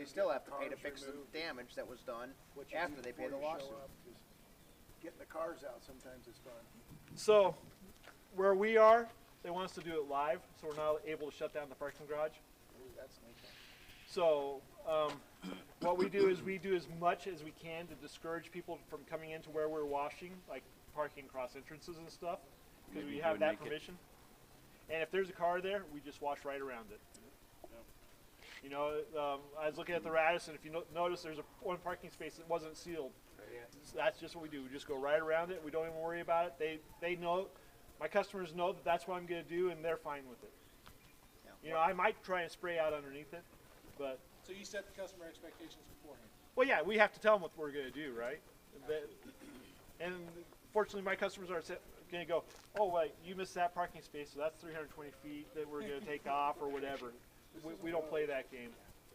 they still have to pay to fix the damage that was done after they pay the lawsuit. Getting the cars out sometimes is fun. So, where we are, they want us to do it live, so we're not able to shut down the parking garage. Ooh, that's nice. So, what we do is we do as much as we can to discourage people from coming into where we're washing, like parking across entrances and stuff, because we have that permission. And if there's a car there, we just wash right around it. You know, I was looking at the Radisson. If you notice, there's one parking space that wasn't sealed. So that's just what we do. We just go right around it. We don't even worry about it. They know, my customers know that that's what I'm going to do, and they're fine with it. Yeah. You know, I might try and spray out underneath it, but. So you set the customer expectations beforehand. Well, yeah, we have to tell them what we're going to do, right? And fortunately, my customers are going to go, oh, wait, you missed that parking space, so that's 320 feet that we're going to take off or whatever. We don't play that game.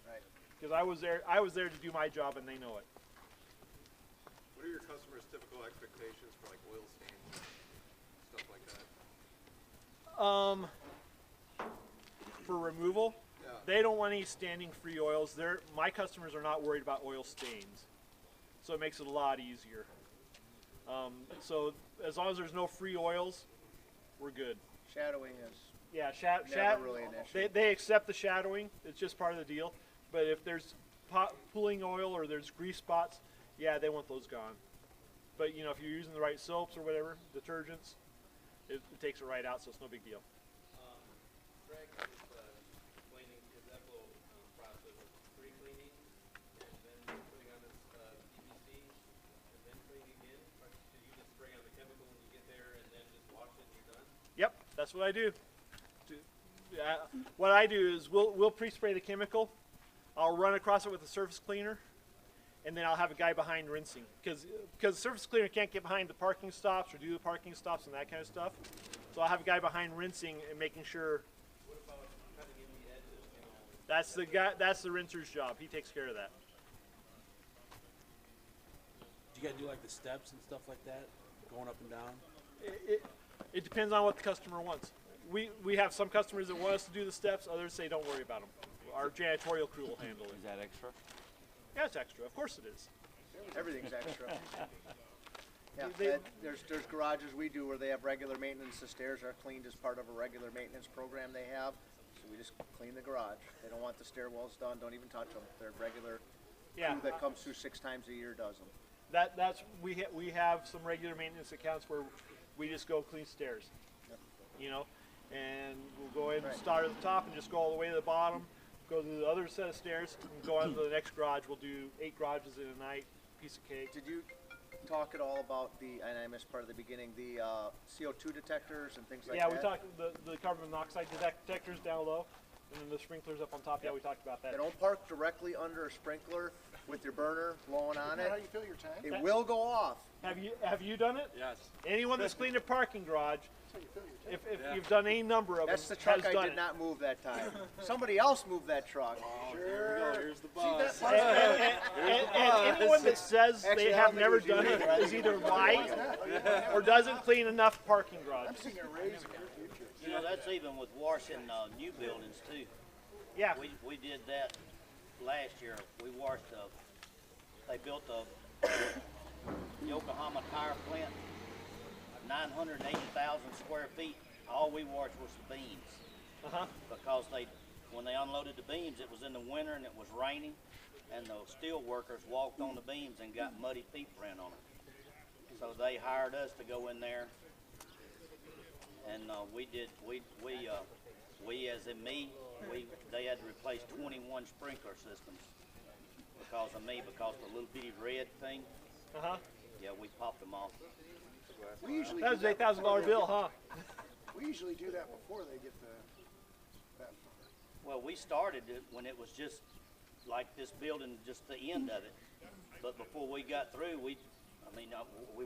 Right. Because I was there to do my job, and they know it. What are your customers' typical expectations for like oil stains, stuff like that? For removal, Yeah. they don't want any standing free oils. My customers are not worried about oil stains, so it makes it a lot easier. So as long as there's no free oils, we're good. Shadowing is Yeah, never really an issue. They accept the shadowing. It's just part of the deal. But if there's pooling oil or there's grease spots, yeah, they want those gone. But you know, if you're using the right soaps or whatever, detergents, it takes it right out, so it's no big deal. Greg was explaining his EPO process of pre-cleaning and then putting on this PVC and then cleaning again. Or do you just spray on the chemical when you get there and then just wash it and you're done? Yep, that's what I do. What I do is we'll pre-spray the chemical. I'll run across it with a surface cleaner, and then I'll have a guy behind rinsing. Because the surface cleaner can't get behind the parking stops or do the parking stops and that kind of stuff. So I'll have a guy behind rinsing and making sure. What about cutting in the edges, you know? That's the guy. That's the rinser's job. He takes care of that. Do you gotta do like the steps and stuff like that, going up and down? It depends on what the customer wants. We have some customers that want us to do the steps. Others say don't worry about them. Our janitorial crew will handle it. Is that extra? Yeah, it's extra. Of course it is. Everything's extra. Yeah, They- there's garages we do where they have regular maintenance. The stairs are cleaned as part of a regular maintenance program they have. So we just clean the garage. They don't want the stairwells done. Don't even touch them. They're regular Yeah. crew that comes through 6 times a year does them. That's we have some regular maintenance accounts where we just go clean stairs. Yep. You know, and we'll go in and Right. start at the top and just go all the way to the bottom. Go to the other set of stairs and go on to the next garage. We'll do 8 garages in a night. Piece of cake. Did you talk at all about and I missed part of the beginning, the CO2 detectors and things like Yeah, that? we talked the carbon monoxide detectors down low, and then the sprinklers up on top. Yeah, we talked about that. They don't park directly under a sprinkler with your burner blowing on Isn't that how it. you fill your tank? It will go off. Have you done it? Yes. Anyone that's cleaned a parking garage, That's how you fill your tank. if Yeah. you've done any number of That's the them, truck has I done did it. not move that time. Somebody else moved that truck. Here we go. Here's the See, that bus. part of And anyone that says Actually, they I have don't think never it was you done it either. is either lying that. or doesn't clean enough parking I'm garages. seeing a raise in your future. You know, that's even with washing new buildings too. Yeah, We did that last year. We washed they built a Yokohama tire plant, 980,000 square feet. All we washed was the beams. Uh-huh. Because when they unloaded the beams, it was in the winter and it was raining, and the steel workers walked on the beams and got muddy feet print on it. So they hired us to go in there, and we as in me, they had to replace 21 sprinkler systems because of me, because the little bitty red thing, uh-huh. yeah, we popped them off. We usually That was do an $8,000 bill, huh? We usually do that before they get that far. Well, we started it when it was just like this building, just the end of it. But before we got through, we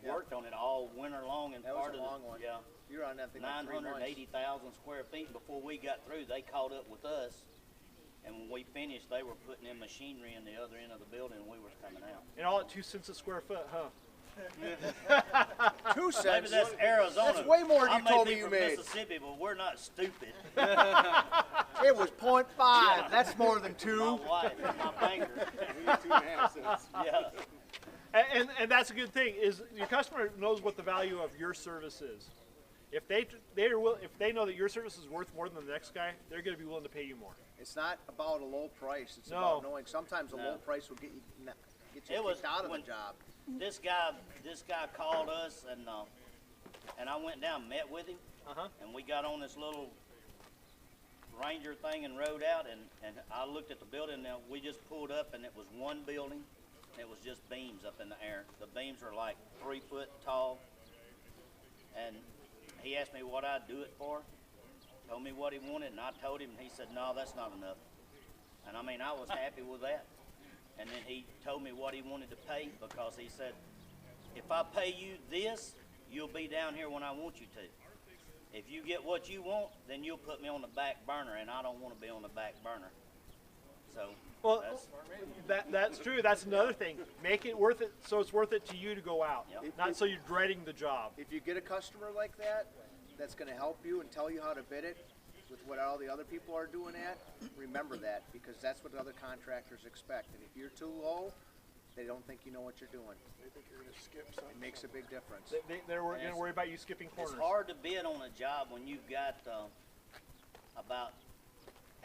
worked on it all winter long and That part was a of long one. yeah, You were on that thing like 3 months. 980,000 square feet. Before we got through, they caught up with us. And when we finished, they were putting in machinery in the other end of the building and we were coming out. And all at 2 cents a square foot, huh? 2 Maybe cents. that's Arizona. That's way more than I you may told be me you from made. Mississippi, but we're not stupid. It was 0.5. That's more than 2. My wife, my banker. We need 2.5 cents. Yeah. And that's a good thing is your customer knows what the value of your service is. If if they know that your service is worth more than the next guy, they're going to be willing to pay you more. It's not about a low price. It's No. about knowing sometimes a No. low price will get you It was kicked out of the when- job. This guy called us, and I went down and met with him, Uh-huh. and we got on this little Ranger thing and rode out, and I looked at the building. Now we just pulled up, and it was one building. And it was just beams up in the air. The beams are like 3 foot tall, and he asked me what I'd do it for. Told me what he wanted, and I told him, and he said, "No, that's not enough." And I mean, I was happy with that. And then he told me what he wanted to pay, because he said, "If I pay you this, you'll be down here when I want you to. If you get what you want, then you'll put me on the back burner, and I don't want to be on the back burner." So, Well, that's, that's true. That's another thing. Make it worth it so it's worth it to you to go out, Yep. not so you're dreading the job. If you get a customer like that, that's going to help you and tell you how to bid it with what all the other people are doing at, remember that, because that's what other contractors expect. And if you're too low, they don't think you know what you're doing. They think you're gonna skip something. It makes a big difference. They're going to worry about you skipping it's corners. hard to bid on a job when you've got about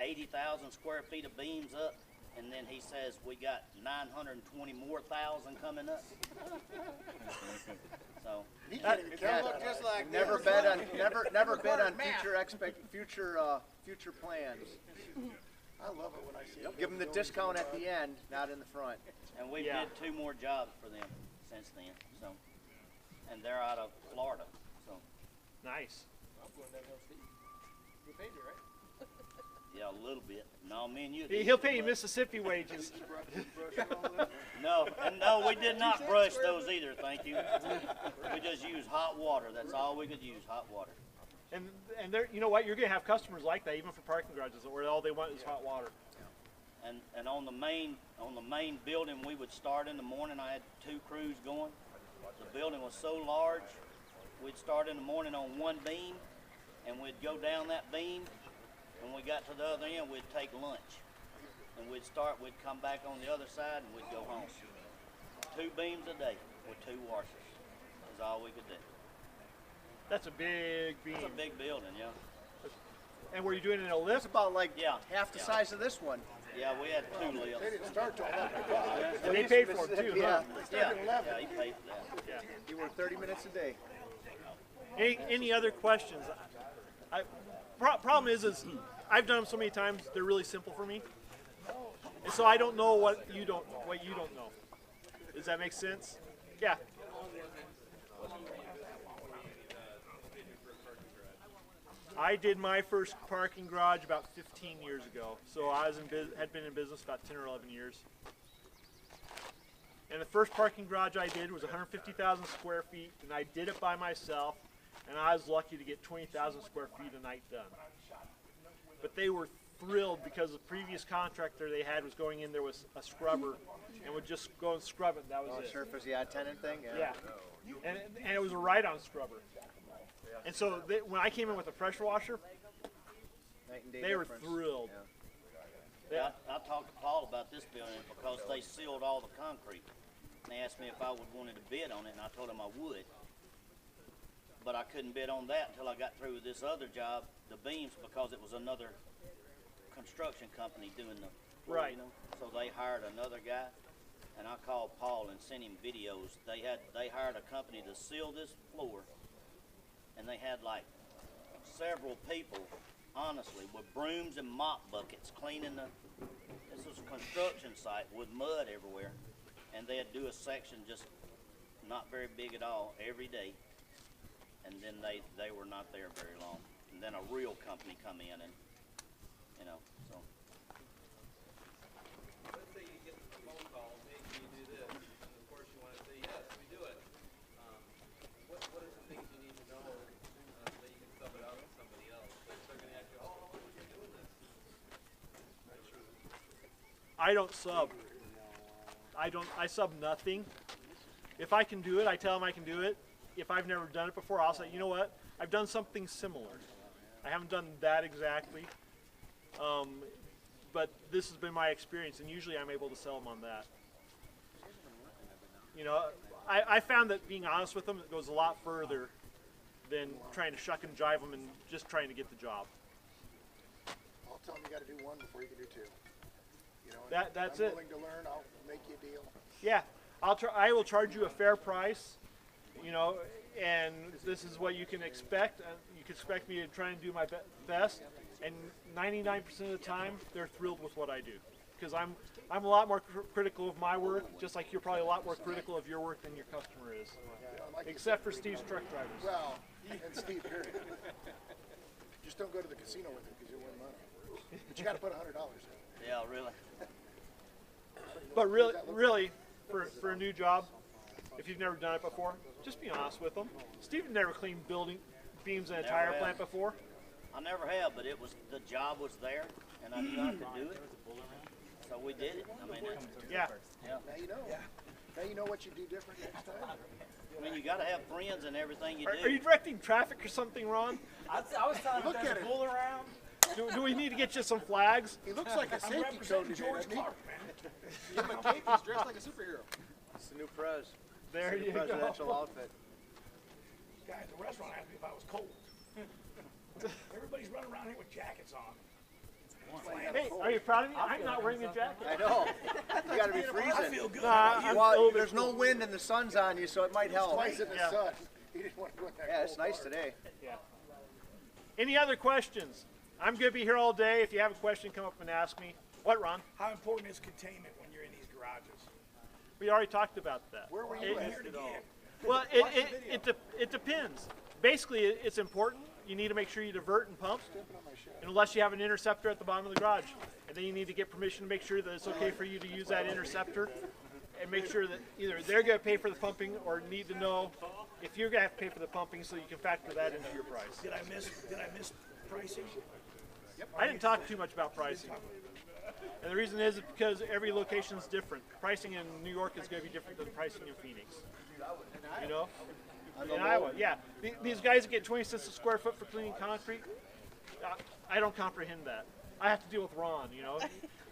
80,000 square feet of beams up, and then he says we got 920 more thousand coming up. So, He can't even count Look on just it. like Never bet on future plans. I love it when I see. Give them the discount at the end, not in the front. and we Yeah. did 2 more jobs for them since then. So, and they're out of Florida. So, Nice. I'm going down there for you. You paid you, right? yeah, a little bit. No, me and you. He'll pay you Mississippi wages. No, and no, we did not brush those either, thank you. We just used hot water. That's all we could use, hot water. And they're, you know what? You're going to have customers like that, even for parking garages, where all they want is hot water. And on the main building, we would start in the morning. I had 2 crews going. The building was so large, we'd start in the morning on one beam, and we'd go down that beam. When we got to the other end, we'd take lunch, and we'd come back on the other side, and we'd go home. 2 beams a day with 2 washers is all we could do. That's a big beam. It's a big building, yeah. And were you doing it in a It's lift? about like Yeah, half the yeah. size of this one. Yeah, we had 2 They lifts. didn't start till 11 o'clock. And they paid for it too, Yeah. huh? Yeah, yeah, he paid for that. Yeah. You work 30 minutes a day. Any other questions? Problem is I've done them so many times. They're really simple for me, and so I don't know what you don't know. Does that make sense? Yeah. I did my first parking garage about 15 years ago. So I was had been in business about 10 or 11 years. And the first parking garage I did was 150,000 square feet, and I did it by myself, and I was lucky to get 20,000 square feet a night done. But they were thrilled because the previous contractor they had was going in there with a scrubber and would just go and scrub it, and that was Oh, it. surface, yeah, tenant thing. Yeah. And it was a ride-on scrubber. And so when I came in with a pressure washer, Night and day they were difference. thrilled. Yeah. I talked to Paul about this building because they sealed all the concrete. And they asked me if I would wanted to bid on it, and I told them I would. But I couldn't bid on that until I got through with this other job, the beams, because it was another construction company doing the floor, Right. you know? So they hired another guy, and I called Paul and sent him videos. They hired a company to seal this floor, and they had like several people, honestly, with brooms and mop buckets cleaning this was a construction site with mud everywhere, and they'd do a section just not very big at all every day, and then they were not there very long, and then a real company come in and, you know, so. Let's say you get a phone call, hey, can you do this? And of course you want to say, yes, we do it. What are the things you need to know so you can sub it out to somebody else? Like they're going to ask you, how long have you been doing this? I don't sub. I sub nothing. If I can do it, I tell them I can do it. If I've never done it before, I'll say, you know what? I've done something similar. I haven't done that exactly, but this has been my experience, and usually I'm able to sell them on that. You know, I found that being honest with them goes a lot further than trying to shuck and jive them and just trying to get the job. I'll tell them you got to do one before you can do two. You know, That's I'm it. willing to learn. I'll make you a deal. Yeah, I will charge you a fair price, you know, and this is what you can expect. You can expect me to try and do my best, and 99% of the time, they're thrilled with what I do. Because I'm a lot more critical of my work, just like you're probably a lot more critical of your work than your customer is. Except for Steve's truck drivers. Well, and Steve, period. Just don't go to the casino with him because you'll win money. But you got to put $100 in. Yeah, really. But really, for a new job, if you've never done it before, just be honest with them. Steve never cleaned building beams in a Never tire have. plant before. I never have, but the job was there, and I knew I could do it. So we did it. I mean, Yeah. yeah. Now you know. Now you know what you do different next time. I mean, you got to have friends in everything you Are do. you directing traffic or something, Ron? I was telling Look at it. bull around. Do we need to get you some flags? He looks like a safety code today, doesn't he? Give him a cape, he's dressed like a superhero. It's the new Prez. There It's the you new presidential go. outfit. Guy at the restaurant asked me if I was cold. Everybody's running around here with jackets on. Hey, are you proud of me? I'm not wearing a jacket. I know. You gotta be I freezing. feel good. Nah, I'm a Well, little bit there's no wind and the sun's on you, so it might help. Twice in the Yeah. sun. He didn't want to go in that Yeah, it's cold nice water. today. Yeah. Any other questions? I'm going to be here all day. If you have a question, come up and ask me. What, Ron? How important is containment when you're in these garages? We already talked about that. Where were you It- at? Here it again. Well, it depends. Basically, it's important. You need to make sure you divert and pump, unless you have an interceptor at the bottom of the garage. And then you need to get permission to make sure that it's okay for you to use that interceptor, and make sure that either they're going to pay for the pumping or need to know if you're going to have to pay for the pumping, so you can factor that into your price. Did I miss pricing? I didn't talk too much about pricing. And the reason is because every location is different. Pricing in New York is going to be different than pricing in Phoenix. You know? In Iowa, yeah. These guys that get 20 cents a square foot for cleaning concrete, I don't comprehend that. I have to deal with Ron, you know?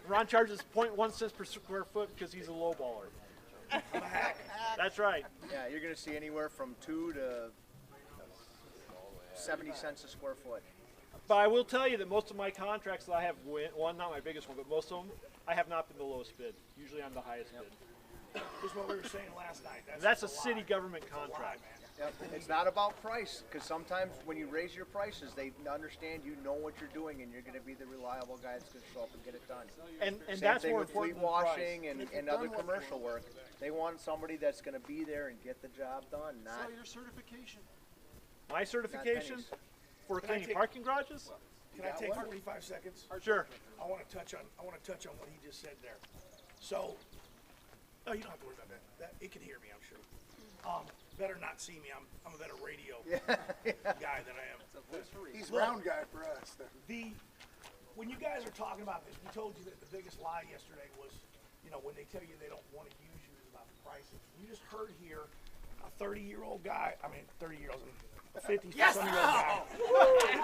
Ron charges 0.1 cents per square foot because he's a lowballer. That's right. Yeah, you're gonna see anywhere from 2 to 70 cents a square foot. But I will tell you that most of my contracts that I have won, not my biggest one, but most of them, I have not been the lowest bid. Usually I'm the highest bid. This is what we were saying last night. And that's a just city lie. government It's a lie, contract. man. Yep. It's not about price, because sometimes when you raise your prices, they understand you know what you're doing, and you're gonna be the reliable guy that's gonna show up and get it done. And Same that's thing more with fleet important than price. washing and other commercial work. They want somebody that's gonna be there and get the job done, not your certification. My certification pennies. for Can I cleaning take- parking garages? Can I got take one? 45 seconds? Sure. I want to touch on what he just said there. So, oh, you don't have to worry about that. It can hear me, I'm sure. Better not see me. I'm a better radio guy than I am. He's Look. round guy for us. When you guys are talking about this, we told you that the biggest lie yesterday was, you know, when they tell you they don't want to use you is about the pricing. You just heard here a 30-year-old guy. I mean, 30-year-old. A 50-some-year-old guy.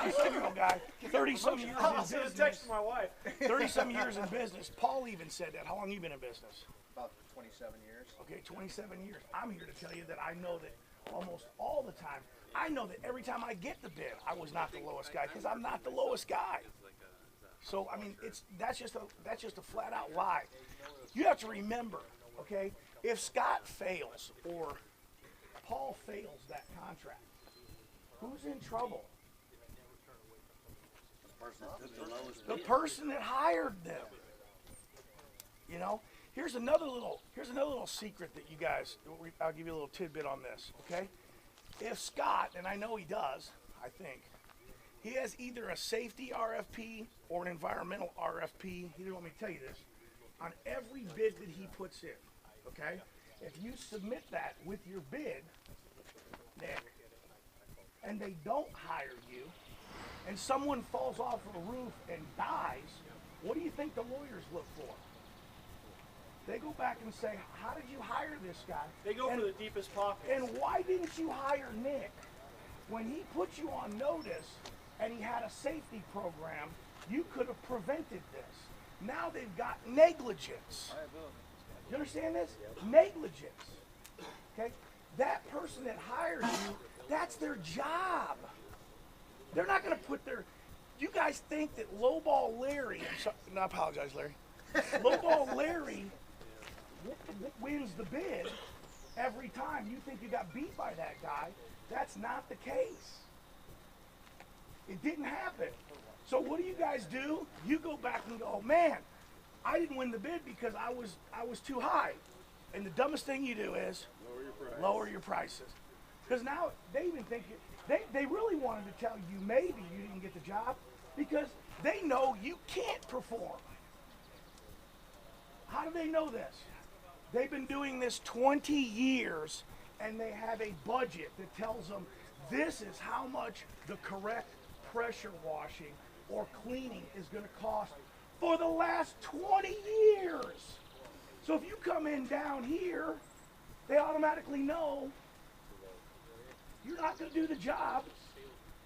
50-some-year-old guy. 30-some years I'll in send a business. text to my wife. 30-some years in business. Paul even said that. How long you been in business? about 27 years. Okay, 27 years. I'm here to tell you that I know that almost all the time, I know that every time I get the bid, I was not the lowest guy because I'm not the lowest guy. So I mean, that's just a flat out lie. You have to remember, okay, if Scott fails or Paul fails that contract, who's in trouble? The person that hired them. You know, here's another little secret that you guys, I'll give you a little tidbit on this, okay? If Scott, and I know he does, I think, he has either a safety RFP or an environmental RFP, he didn't want me to tell you this, on every bid that he puts in, okay? If you submit that with your bid, Nick, and they don't hire you, and someone falls off of a roof and dies, what do you think the lawyers look for? they go back and say, how did you hire this guy? They go And- for the deepest pockets. And why didn't you hire Nick when he put you on notice and he had a safety program? You could have prevented this. Now they've got negligence. You understand this? Negligence. Okay? That person that hires you, that's their job. They're not going to put their. You guys think that Lowball Larry? No, I apologize, Larry. Lowball Larry wins the bid every time. You think you got beat by that guy? That's not the case. It didn't happen. So what do you guys do? You go back and go, man, I didn't win the bid because I was too high. And the dumbest thing you do is lower your prices. Because now they even think they really wanted to tell you maybe you didn't get the job because they know you can't perform. How do they know this? They've been doing this 20 years and they have a budget that tells them this is how much the correct pressure washing or cleaning is going to cost for the last 20 years. So if you come in down here, they automatically know you're not going to do the job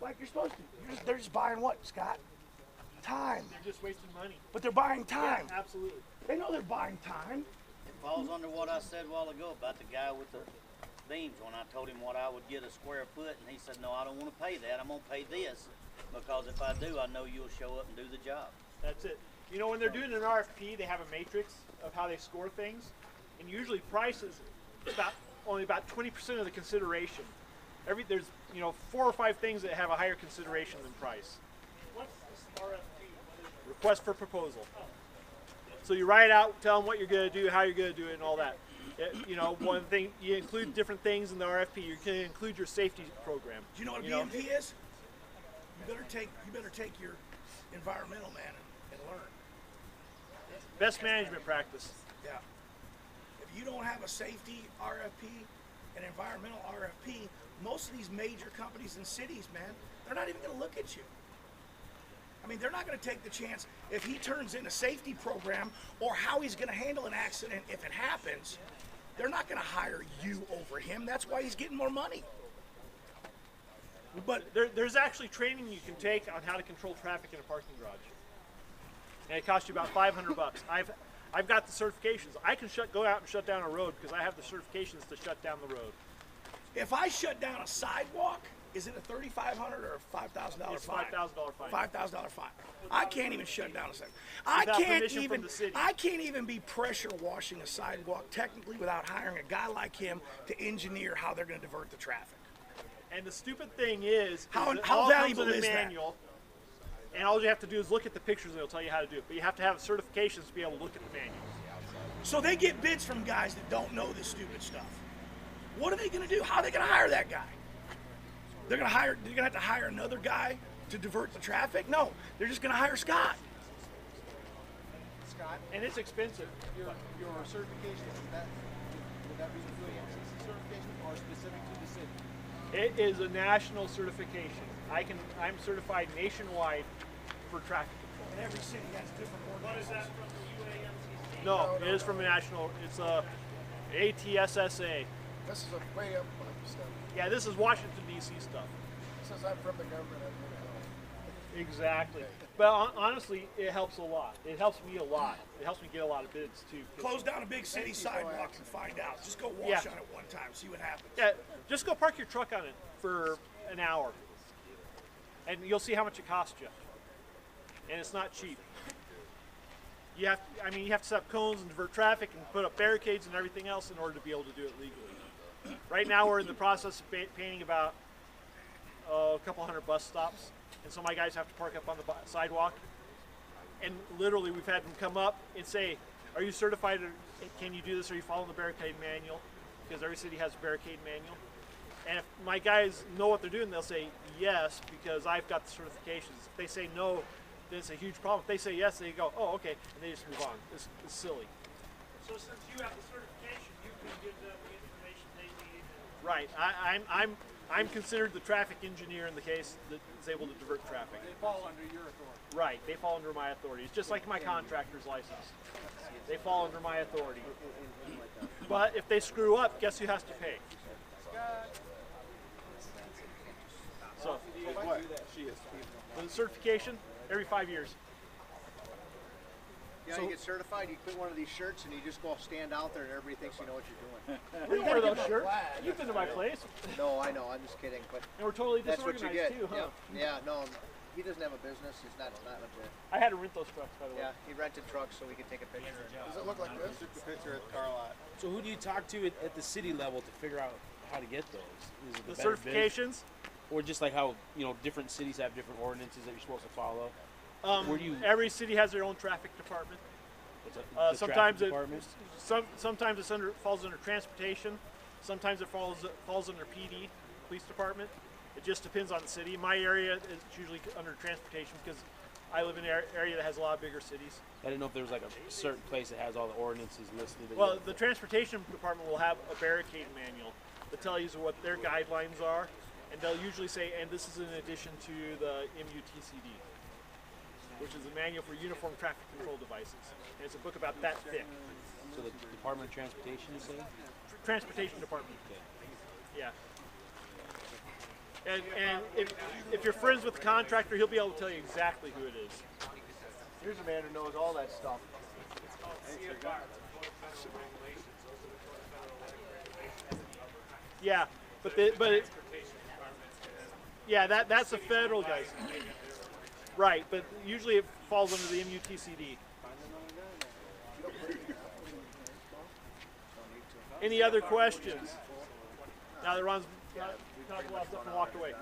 like you're supposed to. They're just buying what, Scott? Time. They're just wasting money. But they're buying time. Yeah, absolutely. They know they're buying time. It falls under what I said a while ago about the guy with the beams when I told him what I would get a square foot, and he said, no, I don't want to pay that. I'm going to pay this because if I do, I know you'll show up and do the job. That's it. You know, when they're doing an RFP, they have a matrix of how they score things, and usually price is only about 20% of the consideration. There's 4 or 5 things that have a higher consideration than price. What's this RFP? Request for proposal. So you write out, tell them what you're going to do, how you're going to do it, and all that. One thing, you include different things in the RFP. You can include your safety program. Do you know what a BMP is? You better take your environmental man and learn. Best management practice. Yeah. If you don't have a safety RFP, an environmental RFP, most of these major companies and cities, man, they're not even going to look at you. I mean, they're not going to take the chance if he turns in a safety program or how he's going to handle an accident if it happens. They're not going to hire you over him. That's why he's getting more money. But there's actually training you can take on how to control traffic in a parking garage. And it costs you about $500. I've got the certifications. I can go out and shut down a road because I have the certifications to shut down the road. If I shut down a sidewalk, is it a $3,500 or a $5,000 fine? It's a $5,000 fine. $5,000 fine. I can't even shut down a sidewalk. Without permission from the city. I can't even be pressure washing a sidewalk technically without hiring a guy like him to engineer how they're going to divert the traffic. And the stupid thing is How it how all valuable comes in is a that? manual, and all you have to do is look at the pictures and it'll tell you how to do it. But you have to have certifications to be able to look at the manuals. So they get bids from guys that don't know this stupid stuff. What are they going to do? How are they going to hire that guy? They're going to have to hire another guy to divert the traffic? No, they're just going to hire Scott. Scott, And it's expensive. your certification, would that be the AMCC certification or specific to the city? It is a national certification. I'm certified nationwide for traffic control. And every city has different What is ordinances. that from the UAMCC? No, it is from a national. It's a ATSSA. This is a way up stuff. Yeah, this is Washington D.C. stuff. Says I'm from the government. I'm gonna help. Exactly. But honestly, it helps a lot. It helps me a lot. It helps me get a lot of bids too. Close down a big city sidewalk and find out. Just go wash Yeah. on it one time, see what happens. Yeah, just go park your truck on it for an hour, and you'll see how much it costs you. And it's not cheap. You have to set up cones and divert traffic and put up barricades and everything else in order to be able to do it legally. Right now, we're in the process of painting about a couple hundred bus stops, and so my guys have to park up on the sidewalk. And literally, we've had them come up and say, "Are you certified? Or can you do this? Are you following the barricade manual?" Because every city has a barricade manual. And if my guys know what they're doing, they'll say yes because I've got the certifications. If they say no, then it's a huge problem. If they say yes, they go, "Oh, okay," and they just move on. It's silly. So since you have the certification, you can give them the information they need. Right. I'm considered the traffic engineer in the case that is able to divert traffic. They fall under your authority. Right, they fall under my authority. It's just like my contractor's license. They fall under my authority. But if they screw up, guess who has to pay? So, What? She is. the certification, every 5 years. You know, you get certified, you put one of these shirts and you just go stand out there and everybody thinks you know what you're doing. We wear those shirts. You've been to my place, No, I know, I'm just kidding, but and we're totally that's what you disorganized get. too, huh? Yep. Yeah, no, he doesn't have a business, he's not legit. I had to rent those trucks, by the way. Yeah, he rented trucks so we could take a picture. Does it look like this? Took the picture at the car lot. So who do you talk to at the city level to figure out how to get those? Is it The Better Biz? certifications, Or just like how, different cities have different ordinances that you're supposed to follow? Where do you, every city has their own traffic department. the Sometimes traffic department? sometimes it's falls under transportation. Sometimes it falls under PD, police department. It just depends on the city. My area is usually under transportation because I live in an area that has a lot of bigger cities. I didn't know if there was like a certain place that has all the ordinances listed. that Well, you- the transportation department will have a barricade manual that tells you what their guidelines are, and they'll usually say, and this is in addition to the MUTCD, which is a manual for uniform traffic control devices. And it's a book about that thick. So the Department of Transportation, you say? Transportation department. Yeah. And if you're friends with the contractor, he'll be able to tell you exactly who it is. Here's a man who knows all that stuff. Yeah, yeah, that's the federal guys. Right, but usually it falls under the MUTCD. Any other questions? Now that Ron's talked a lot of stuff and walked away.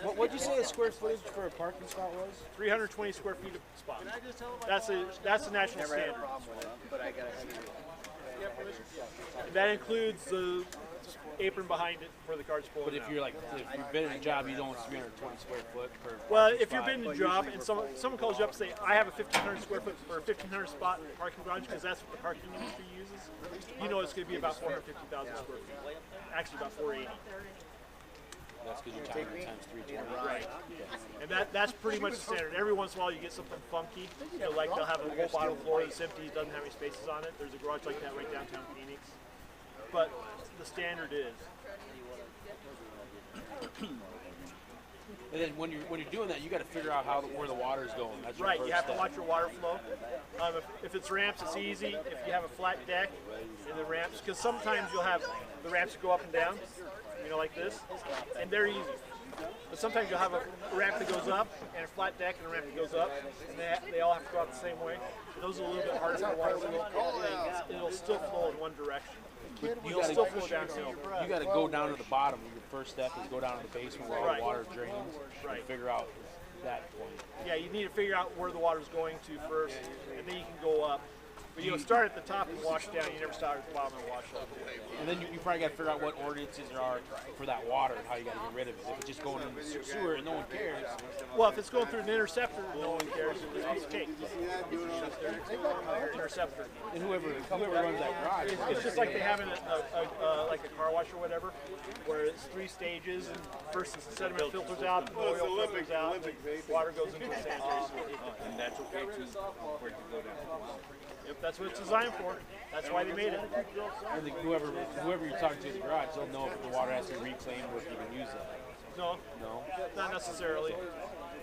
What'd you say the square footage for a parking spot was? 320 square feet of spot. That's a national Never had a standard. problem with it, but I got a heavy deal. That includes the apron behind it for the cars pulling But if out. you're like, if you're bidding a job, you don't want 320 square foot per. Well, parking if you're spot. bidding a job and someone calls you up and say, I have a 1,500 square foot or 1,500 spot parking garage because that's what the parking industry uses, you know it's going to be about 450,000 square feet. Actually, about 480. That's because you're talking times 320. Right. And that's pretty much the standard. Every once in a while you get something funky. Like they'll have a whole bottom floor that's empty, doesn't have any spaces on it. There's a garage like that right downtown Phoenix. But the standard is. And then when you're doing that, you got to figure out where the water's going. That's your Right, first you have to step. watch your water flow. If it's ramps, it's easy. If you have a flat deck and the ramps, because sometimes you'll have the ramps that go up and down, like this, and they're easy. But sometimes you'll have a ramp that goes up and a flat deck and a ramp that goes up, and they all have to go out the same way. Those are a little bit harder for water flow. It'll still flow in one direction. It'll still flow downhill. You got to go down to the bottom. Your first step is go down to the basement where all Right. the water drains Right. and figure out that point. Yeah, you need to figure out where the water's going to first, and then you can go up. But start at the top and wash down. You never start at the bottom and wash up. And then you probably got to figure out what ordinances there are for that water and how you got to get rid of it. If it's just going in the sewer and no one cares, Well, if it's going through an interceptor, no one cares. It's a piece of cake. Interceptor. and whoever runs that garage, It's just like they have in like a car wash or whatever, where it's 3 stages, and first the sediment filters out, the oil filters out, and the water goes into the sanitary. And that's okay too, for it to go down. Yep, that's what it's designed for. That's why they made it. and whoever you're talking to in the garage, they'll know if the water has to be reclaimed or if you can use that. No, No? not necessarily.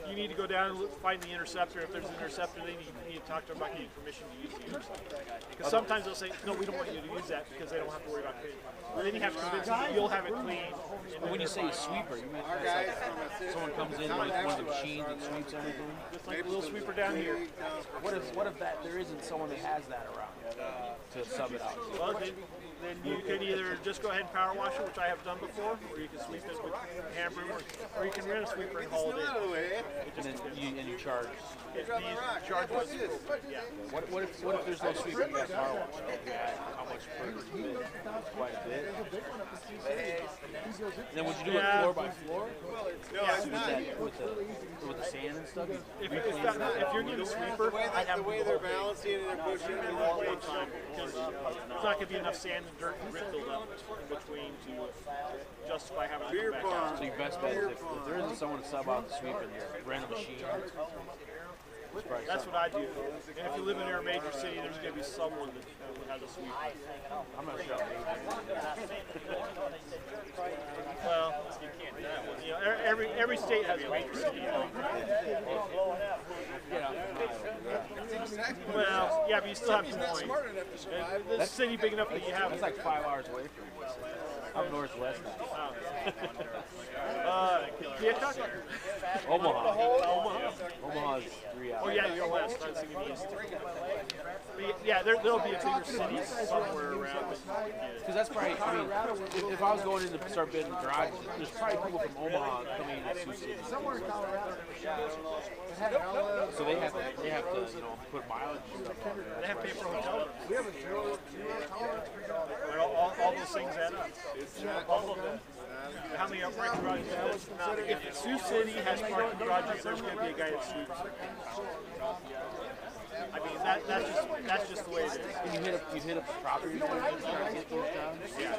You need to go down and find the interceptor. If there's an interceptor, then you need to talk to them about getting permission to use the interceptor. Because sometimes they'll say, no, we don't want you to use that because they don't have to worry about cleaning. But then you have to convince them that you'll have it clean. But when you say sweeper, you mean that's like someone comes in with one of the machines that sweeps everything? Just like a little sweeper down here. What if that there isn't someone that has that around to sub it out? Well, then you can either just go ahead and power wash it, which I have done before, or you can sweep it with hand broom, or you can rent a sweeper and haul it in. And then you charge. It charge was, yeah. What if there's no sweeper? You got car wash. Yeah, how much per bit? Quite a bit. And then would you do it floor by floor? With the sand and stuff? If you're getting a sweeper, I'd have The way they're balancing and they're pushing them all at one time, because there's not going to be enough sand dirt and grit build up in between to justify having to Beer come back out. So your best bet is if there isn't someone to sub out the sweep and rent a machine. it's probably That's something. what I do. And if you live near a major city, there's going to be someone that has a sweep. I'm not sure. Well, you know, every state has a major city. You know? Well, yeah, but you still have Des Moines. This city big enough that you have. That's like 5 hours away from me. I'm northwest now. Keokuk? Omaha. Omaha's 3 hours. Oh yeah, you're west. I was thinking east. But yeah, there'll be a bigger city somewhere around. Because that's probably, I mean, if I was going in to start building garages, there's probably people from Omaha coming in Sioux City. Somewhere in Colorado. So they have to, you know, put mileage and stuff on there. They have to pay for a hotel. We have a zero tolerance for dollars. All those things add up. All of them. How many parking garages do you have? If Sioux City has parking garages, there's going to be a guy that sweeps. I mean, that's just the way it is. And you hit up the property manager and start to get those jobs. Yeah,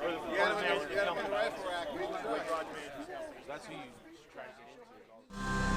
or the management company. So that's who you try to get into.